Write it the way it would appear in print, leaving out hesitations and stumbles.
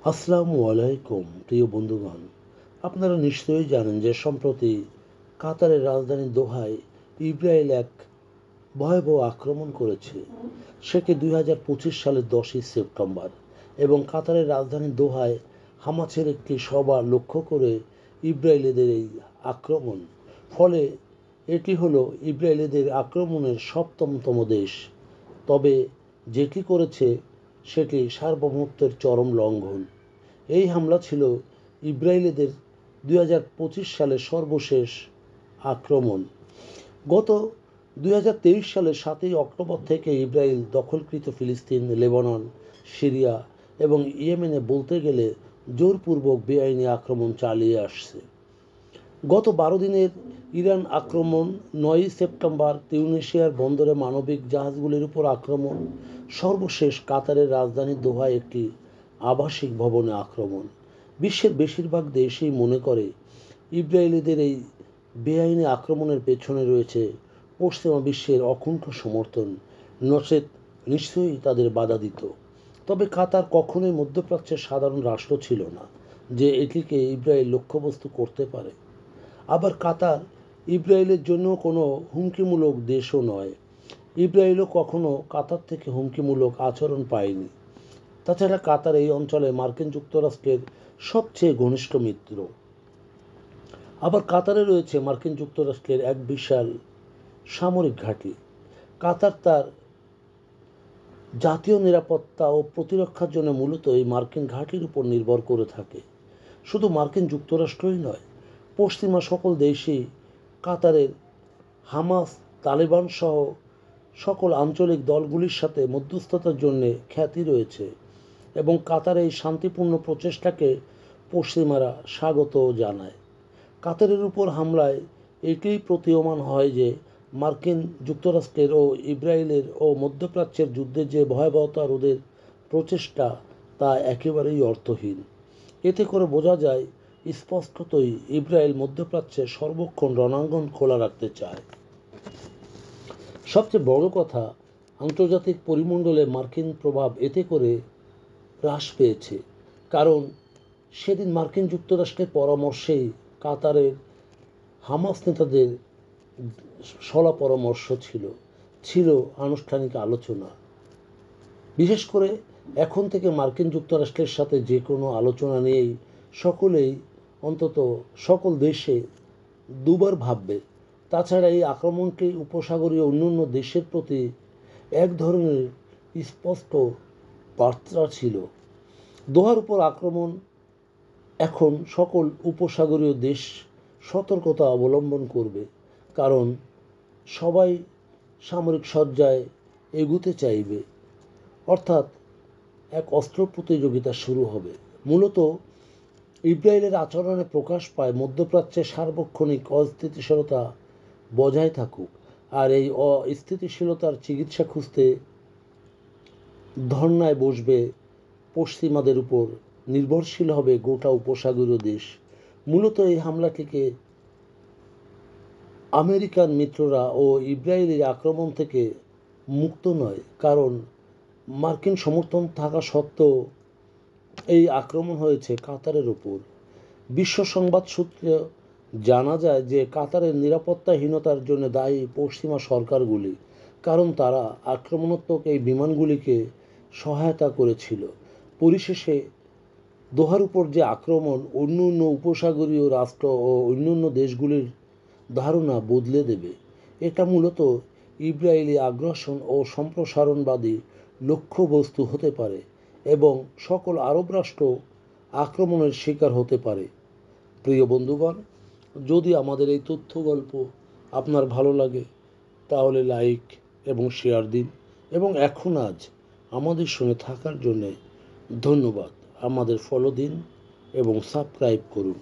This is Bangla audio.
আসসালামু আলাইকুম প্রিয় বন্ধুগণ। আপনারা নিশ্চয়ই জানেন যে সম্প্রতি কাতারের রাজধানী দোহায় ইসরায়েল এক ভয়াবহ আক্রমণ করেছে। সেটি 2025 সালের 10ই সেপ্টেম্বর এবং কাতারের রাজধানী দোহায় হামাসের একটি সভা লক্ষ্য করে ইসরায়েলিদের এই আক্রমণ। ফলে এটি হলো ইসরায়েলিদের আক্রমণের সপ্তমতম দেশ। তবে যেটি করেছে সেটি সার্বভৌমত্বের চরম লঙ্ঘন। এই হামলা ছিল ইসরায়েলিদের 2025 সালের সর্বশেষ আক্রমণ। গত 2023 সালের 7ই অক্টোবর থেকে ইসরায়েল দখলকৃত ফিলিস্তিন, লেবানন, সিরিয়া এবং ইয়েমেনে বলতে গেলে জোরপূর্বক বেআইনি আক্রমণ চালিয়ে আসছে। গত 12 দিনের ইরান আক্রমণ, 9ই সেপ্টেম্বর তিউনিসিয়ার বন্দরে মানবিক জাহাজগুলির উপর আক্রমণ, সর্বশেষ কাতারের রাজধানী দোহায় একটি আবাসিক ভবনে আক্রমণ। বিশ্বের বেশিরভাগ দেশই মনে করে ইসরায়েলিদের এই বেআইনি আক্রমণের পেছনে রয়েছে পশ্চিমা বিশ্বের অকুণ্ঠ সমর্থন, নচেত নিশ্চয়ই তাদের বাধা দিত। তবে কাতার কখনোই মধ্যপ্রাচ্যের সাধারণ রাষ্ট্র ছিল না যে এটিকে ইসরায়েল লক্ষ্যবস্তু করতে পারে। আবার কাতার ইসরায়েলের জন্য কোনো হুমকিমূলক দেশও নয়। ইসরায়েলও কখনো কাতার থেকে হুমকিমূলক আচরণ পায়নি। তাছাড়া কাতার এই অঞ্চলে মার্কিন যুক্তরাষ্ট্রের সবচেয়ে ঘনিষ্ঠ মিত্র। আবার কাতারে রয়েছে মার্কিন যুক্তরাষ্ট্রের এক বিশাল সামরিক ঘাঁটি। কাতার তার জাতীয় নিরাপত্তা ও প্রতিরক্ষার জন্য মূলত এই মার্কিন ঘাঁটির উপর নির্ভর করে থাকে। শুধু মার্কিন যুক্তরাষ্ট্রই নয়, পশ্চিমা সকল দেশই কাতারের হামাস, তালেবান সহ সকল আঞ্চলিক দলগুলির সাথে মধ্যস্থতার জন্য খ্যাতি রয়েছে এবং কাতার এই শান্তিপূর্ণ প্রচেষ্টাকে পশ্চিমারা স্বাগত জানায়। কাতারের উপর হামলায় এটিই প্রতীয়মান হয় যে মার্কিন যুক্তরাষ্ট্রের ও ইসরায়েলের ও মধ্যপ্রাচ্যের যুদ্ধের যে ভয়াবহতা রোধের প্রচেষ্টা তা একেবারেই অর্থহীন। এতে করে বোঝা যায় স্পষ্টতই ইসরায়েল মধ্যপ্রাচ্যে সর্বক্ষণ রণাঙ্গন খোলা রাখতে চায়। সবচেয়ে বড় কথা, আন্তর্জাতিক পরিমণ্ডলে মার্কিন প্রভাব এতে করে হ্রাস পেয়েছে। কারণ সেদিন মার্কিন যুক্তরাষ্ট্রের পরামর্শেই কাতারের হামাস নেতাদের শলা পরামর্শ ছিল আনুষ্ঠানিক আলোচনা। বিশেষ করে এখন থেকে মার্কিন যুক্তরাষ্ট্রের সাথে যে কোনো আলোচনা নিয়েই অন্তত সকল দেশে দুবার ভাববে। তাছাড়া এই আক্রমণটি উপসাগরীয় অন্যান্য দেশের প্রতি এক ধরনের স্পষ্ট বার্তা ছিল। দোহার উপর আক্রমণ এখন সকল উপসাগরীয় দেশ সতর্কতা অবলম্বন করবে, কারণ সবাই সামরিক সজ্জায় এগুতে চাইবে, অর্থাৎ এক অস্ত্র প্রতিযোগিতা শুরু হবে। মূলত ইসরায়েলের আচরণে প্রকাশ পায় মধ্যপ্রাচ্যের সার্বক্ষণিক অস্থিতিশীলতা বজায় থাকুক, আর এই অস্থিতিশীলতার চিকিৎসা খুঁজতে ধর্নায় বসবে পশ্চিমাদের উপর নির্ভরশীল হবে গোটা উপসাগরীয় দেশ। মূলত এই হামলাটিকে আমেরিকান মিত্ররা ও ইসরায়েলের আক্রমণ থেকে মুক্ত নয়, কারণ মার্কিন সমর্থন থাকা সত্ত্বেও এই আক্রমণ হয়েছে কাতারের উপর। বিশ্ব সংবাদ সূত্রে জানা যায় যে কাতারের নিরাপত্তাহীনতার জন্য দায়ী পশ্চিমা সরকারগুলি, কারণ তারা আক্রমণাত্মক এই বিমানগুলিকে সহায়তা করেছিল। পরিশেষে দোহার উপর যে আক্রমণ অন্য উপসাগরীয় রাষ্ট্র ও অন্যান্য দেশগুলির ধারণা বদলে দেবে। এটা মূলত ইসরায়েলি আগ্রাসন ও সম্প্রসারণবাদী লক্ষ্যবস্তু হতে পারে এবং সকল আরব রাষ্ট্র আক্রমণের শিকার হতে পারে। প্রিয় বন্ধুগণ, যদি আমাদের এই তথ্য গল্প আপনার ভালো লাগে তাহলে লাইক এবং শেয়ার দিন, এবং আজ আমাদের সঙ্গে থাকার জন্যে ধন্যবাদ। আমাদের ফলো দিন এবং সাবস্ক্রাইব করুন।